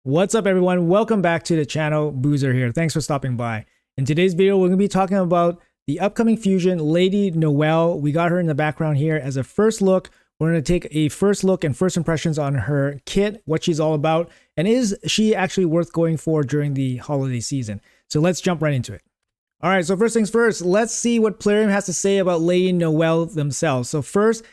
What's up, everyone? Welcome back to the channel. Boozer here. Thanks for stopping by. In today's video, we're going to be talking about the upcoming fusion, Lady Noelle. We got her in the background here as a first look. We're going to take a first look and first impressions on her kit, what she's all about, and is she actually worth going for during the holiday season? So let's jump right into it. All right, so first things first, let's see what Plarium has to say about Lady Noelle themselves. So first,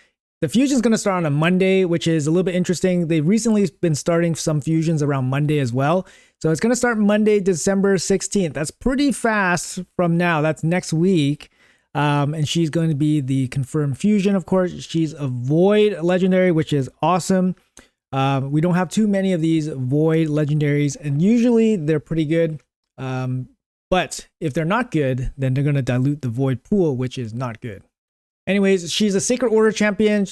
the fusion is going to start on a Monday, which is a little bit interesting. They've recently been starting some fusions around Monday as well. So it's going to start Monday, December 16th. That's pretty fast from now. That's next week. And she's going to be the confirmed fusion, of course. She's a Void Legendary, which is awesome. We don't have too many of these Void Legendaries, and usually they're pretty good. But if they're not good, then they're going to dilute the Void pool, which is not good. Anyways, she's a Sacred Order champion.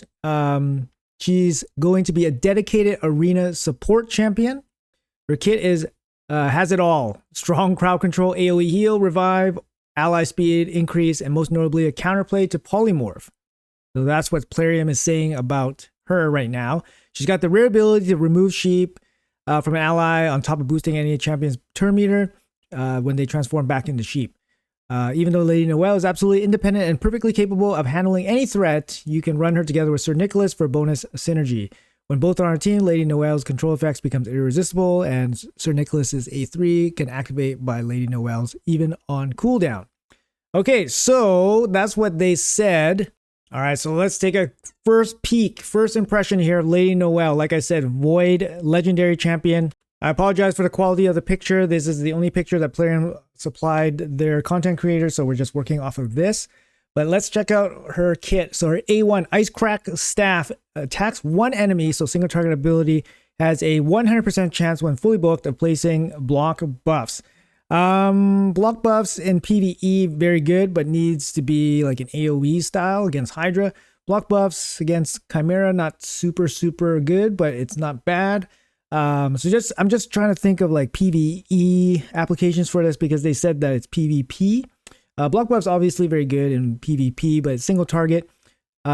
She's going to be a dedicated arena support champion. Her kit has it all: strong crowd control, AoE heal, revive, ally speed increase, and most notably a counterplay to polymorph. So that's what Plarium is saying about her right now. She's got the rare ability to remove sheep from an ally on top of boosting any champion's turn meter when they transform back into sheep. Even though Lady Noelle is absolutely independent and perfectly capable of handling any threat, you can run her together with Sir Nicholas for bonus synergy. When both are on a team, Lady Noelle's control effects becomes irresistible, and Sir Nicholas's A3 can activate by Lady Noelle's even on cooldown. Okay, so that's what they said. All right, so let's take a first peek, first impression here of Lady Noelle. Like I said, Void Legendary Champion. I apologize for the quality of the picture. This is the only picture that Plarium supplied their content creators, so we're just working off of this. But let's check out her kit. So her A1 Ice Crack Staff attacks one enemy, so single target ability, has a 100% chance when fully booked of placing block buffs. Block buffs in PvE, very good, but needs to be like an AoE style against Hydra. Block buffs against Chimera, not super good, but it's not bad. I'm just trying to think of like PvE applications for this because they said that it's PvP. Block buff's obviously very good in PvP, but it's single target.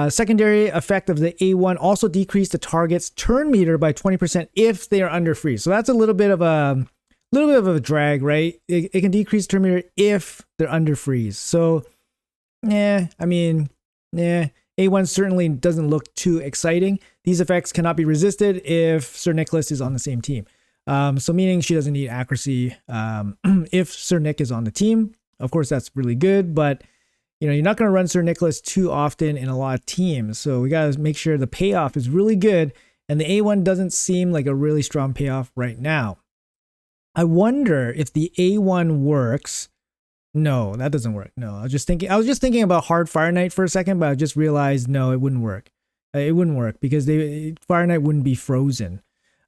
Secondary effect of the A1 also decreased the target's turn meter by 20% if they are under freeze. So that's a little bit of a drag, right? It can decrease turn meter if they're under freeze. So, A1 certainly doesn't look too exciting. These effects cannot be resisted if Sir Nicholas is on the same team. So meaning she doesn't need accuracy if Sir Nick is on the team. Of course, that's really good, but you're not going to run Sir Nicholas too often in a lot of teams. So we got to make sure the payoff is really good, and the A1 doesn't seem like a really strong payoff right now. I wonder if the A1 works. No, that doesn't work. No, I was just thinking about Hard Fire Knight for a second, but I just realized no, it wouldn't work. It wouldn't work because Fire Knight wouldn't be frozen.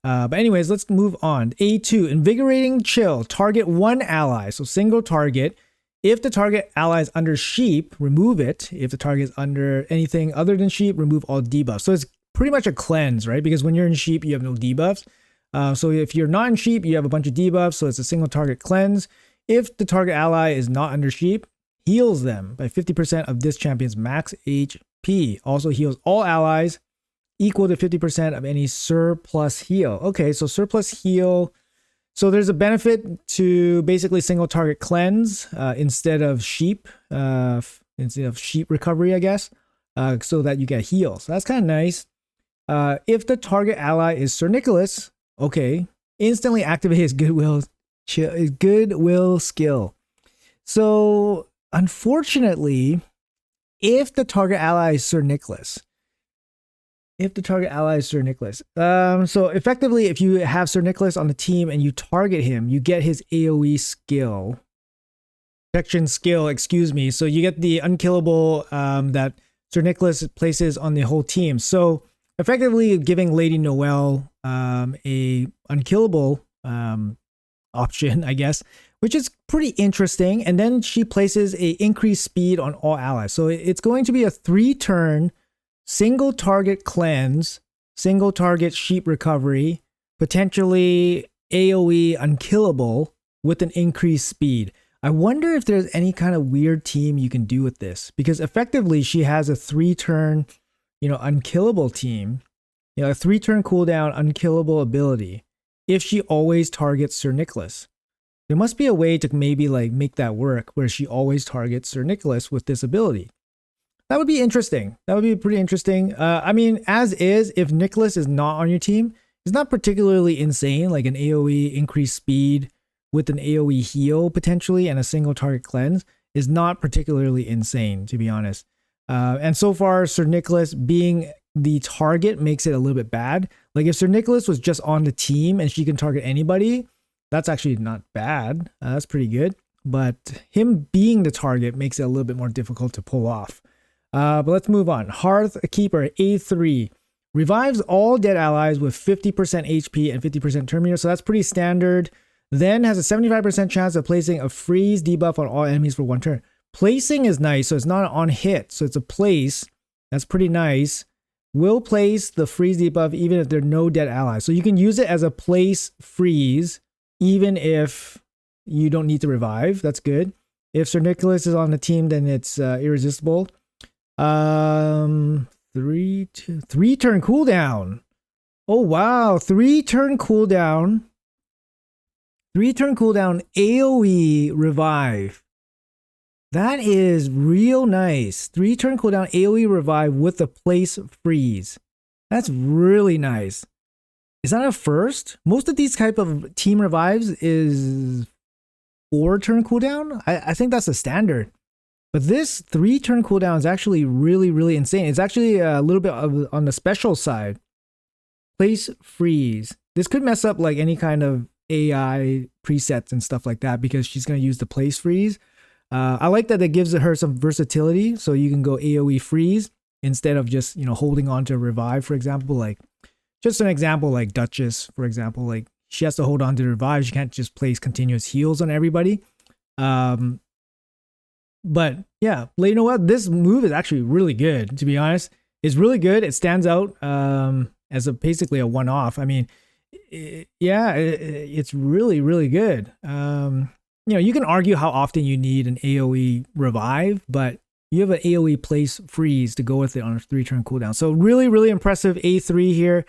But anyways, let's move on. A2, Invigorating Chill. Target one ally, so single target. If the target ally is under sheep, remove it. If the target is under anything other than sheep, remove all debuffs. So it's pretty much a cleanse, right? Because when you're in sheep, you have no debuffs. So if you're not in sheep, you have a bunch of debuffs. So it's a single target cleanse. If the target ally is not under sheep, heals them by 50% of this champion's max HP. Also heals all allies equal to 50% of any surplus heal. Okay, so surplus heal. So there's a benefit to basically single target cleanse instead of sheep recovery, I guess, so that you get heal. So that's kind of nice. If the target ally is Sir Nicholas, okay, instantly activate his goodwill skill. So unfortunately, if the target ally is Sir Nicholas, so effectively, if you have Sir Nicholas on the team and you target him, you get his AoE skill, protection skill, excuse me. So you get the unkillable that Sir Nicholas places on the whole team. So effectively giving Lady Noelle a unkillable option, I guess, which is pretty interesting. And then she places a increased speed on all allies. So it's going to be a 3-turn single target cleanse, single target sheep recovery, potentially AoE unkillable with an increased speed. I wonder if there's any kind of weird team you can do with this, because effectively she has a 3-turn, unkillable team, a 3-turn cooldown unkillable ability. if she always targets Sir Nicholas. There must be a way to maybe like make that work where she always targets Sir Nicholas with this ability. That would be interesting. That would be pretty interesting. I mean, as is, if Nicholas is not on your team, it's not particularly insane, like an AoE increased speed with an AoE heal potentially and a single target cleanse is not particularly insane, to be honest. And so far, Sir Nicholas being the target makes it a little bit bad. Like if Sir Nicholas was just on the team and she can target anybody, that's actually not bad. That's pretty good. But him being the target makes it a little bit more difficult to pull off. But let's move on. Hearth Keeper A3 revives all dead allies with 50% HP and 50% turn meter. So that's pretty standard. Then has a 75% chance of placing a freeze debuff on all enemies for 1 turn. Placing is nice, so it's not on hit, so it's a place. That's pretty nice. Will place the freeze debuff even if there are no dead allies. So you can use it as a place freeze even if you don't need to revive. That's good. If Sir Nicholas is on the team, then it's irresistible. 3 turn cooldown. Oh wow, 3 turn cooldown. 3 turn cooldown AoE revive. That is real nice. 3 turn cooldown AoE revive with the place freeze. That's really nice. Is that a first? Most of these type of team revives is 4 turn cooldown. I think that's the standard. But this 3 turn cooldown is actually really, really insane. It's actually a little bit on the special side. Place freeze. This could mess up like any kind of AI presets and stuff like that because she's going to use the place freeze. I like that it gives her some versatility, so you can go AoE freeze instead of just, you know, holding on to revive, for example. Like, just an example, like Duchess, for example, like she has to hold on to revive. She can't just place continuous heals on everybody. But yeah, Lady Noelle, this move is actually really good, to be honest. It's really good. It stands out as basically a one-off. I mean, it's really, really good. You know, you can argue how often you need an AoE revive, but you have an AoE place freeze to go with it on a 3 turn cooldown. So really, really impressive A3 here.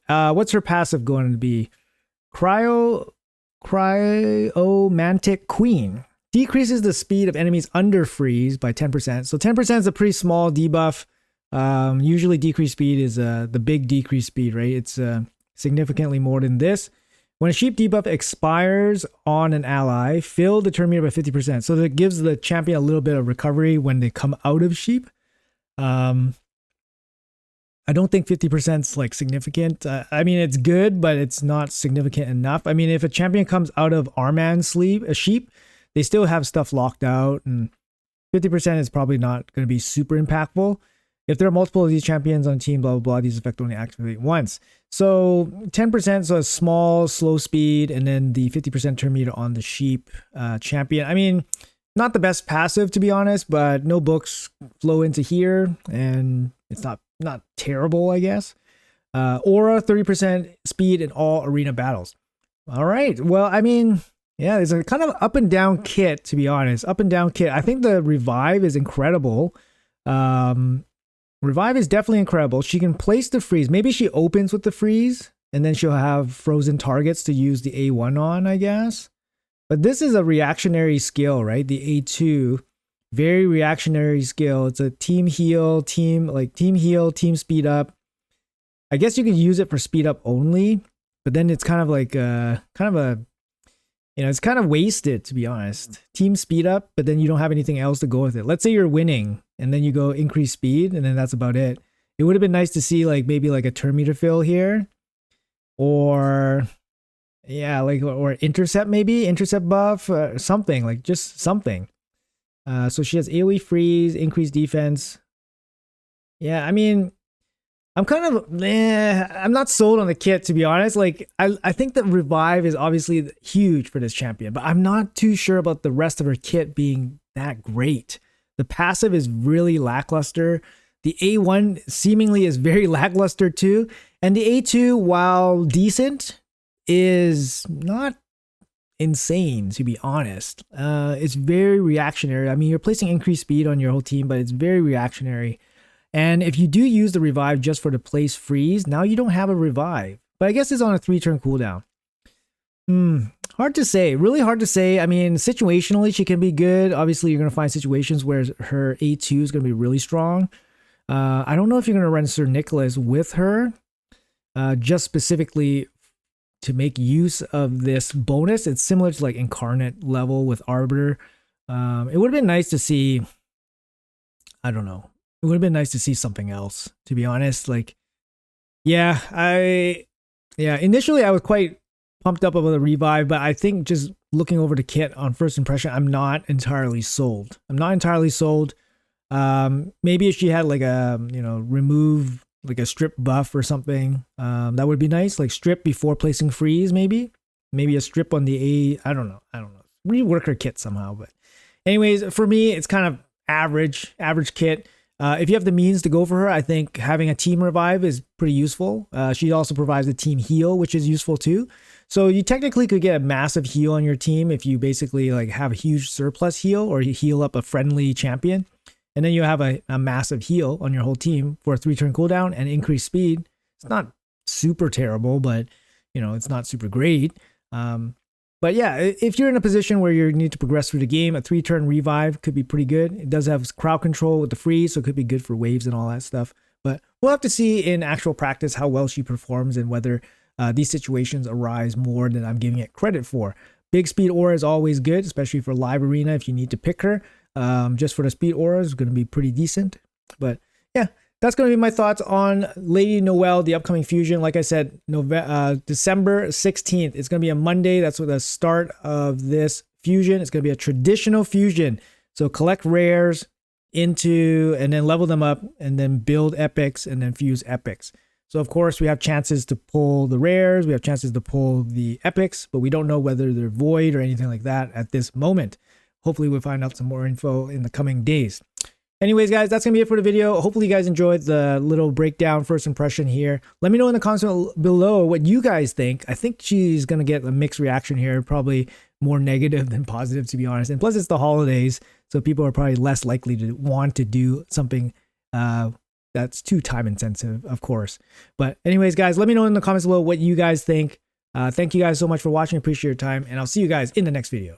What's her passive going to be? Cryomantic Queen. Decreases the speed of enemies under freeze by 10%. So 10% is a pretty small debuff. Usually decreased speed is the big decreased speed, right? It's significantly more than this. When a sheep debuff expires on an ally, fill the turn meter by 50%. So that gives the champion a little bit of recovery when they come out of sheep. I don't think 50% is like significant. I mean, it's good, but it's not significant enough. I mean, if a champion comes out of Arman's sleep, a sheep, they still have stuff locked out, and 50% is probably not going to be super impactful. If there are multiple of these champions on team, blah, blah, blah, these effects only activate once. So 10%, so a small, slow speed, and then the 50% turn meter on the sheep champion. I mean, not the best passive, to be honest, but no books flow into here, and it's not terrible, I guess. Aura, 30% speed in all arena battles. All right, well, I mean, yeah, it's a kind of up and down kit, to be honest. Up and down kit. I think the revive is incredible. Revive is definitely incredible. She can place the freeze. Maybe she opens with the freeze, and then she'll have frozen targets to use the A1 on, I guess. But this is a reactionary skill, right? The A2, very reactionary skill. It's a team heal, team speed up. I guess you could use it for speed up only, but then it's kind of like it's kind of wasted, to be honest. Team speed up, but then you don't have anything else to go with it. Let's say you're winning, and then you go increase speed, and then that's about it. It would have been nice to see like maybe like a turn meter fill here, or or intercept, maybe intercept buff, something like just something. So she has AoE freeze, increased defense. Yeah, I mean, I'm kind of I'm not sold on the kit, to be honest. Like I think that revive is obviously huge for this champion, but I'm not too sure about the rest of her kit being that great. The passive is really lackluster. The A1 seemingly is very lackluster too, and the A2, while decent, is not insane, to be honest. It's very reactionary. I mean, you're placing increased speed on your whole team, but it's very reactionary. And if you do use the revive just for the place freeze, now you don't have a revive. But I guess it's on a 3 turn cooldown. Hard to say. Really hard to say. I mean, situationally, she can be good. Obviously, you're going to find situations where her A2 is going to be really strong. I don't know if you're going to run Sir Nicholas with her, just specifically to make use of this bonus. It's similar to like Incarnate level with Arbiter. It would have been nice to see, I don't know. It would have been nice to see something else, to be honest. Like, initially I was quite pumped up about the revive, but I think just looking over the kit on first impression, I'm not entirely sold. Maybe if she had like a, remove like a strip buff or something, that would be nice. Like strip before placing freeze, maybe a strip on the I don't know. Rework her kit somehow. But anyways, for me, it's kind of average kit. If you have the means to go for her, I think having a team revive is pretty useful. She also provides a team heal, which is useful too. So you technically could get a massive heal on your team if you basically like have a huge surplus heal, or you heal up a friendly champion. And then you have a massive heal on your whole team for a 3-turn cooldown and increased speed. It's not super terrible, but it's not super great. But yeah, if you're in a position where you need to progress through the game, a 3-turn revive could be pretty good. It does have crowd control with the freeze, so it could be good for waves and all that stuff. But we'll have to see in actual practice how well she performs and whether these situations arise more than I'm giving it credit for. Big speed aura is always good, especially for live arena if you need to pick her. Just for the speed aura is going to be pretty decent. But yeah, that's going to be my thoughts on Lady Noelle, the upcoming fusion. Like I said, December 16th. It's going to be a Monday. That's the start of this fusion. It's going to be a traditional fusion. So collect rares and then level them up and then build epics and then fuse epics. So of course we have chances to pull the rares. We have chances to pull the epics, but we don't know whether they're void or anything like that at this moment. Hopefully we'll find out some more info in the coming days. Anyways, guys, that's going to be it for the video. Hopefully you guys enjoyed the little breakdown, first impression here. Let me know in the comments below what you guys think. I think she's going to get a mixed reaction here, probably more negative than positive, to be honest. And plus it's the holidays, so people are probably less likely to want to do something that's too time intensive, of course. But anyways, guys, let me know in the comments below what you guys think. Thank you guys so much for watching. Appreciate your time, and I'll see you guys in the next video.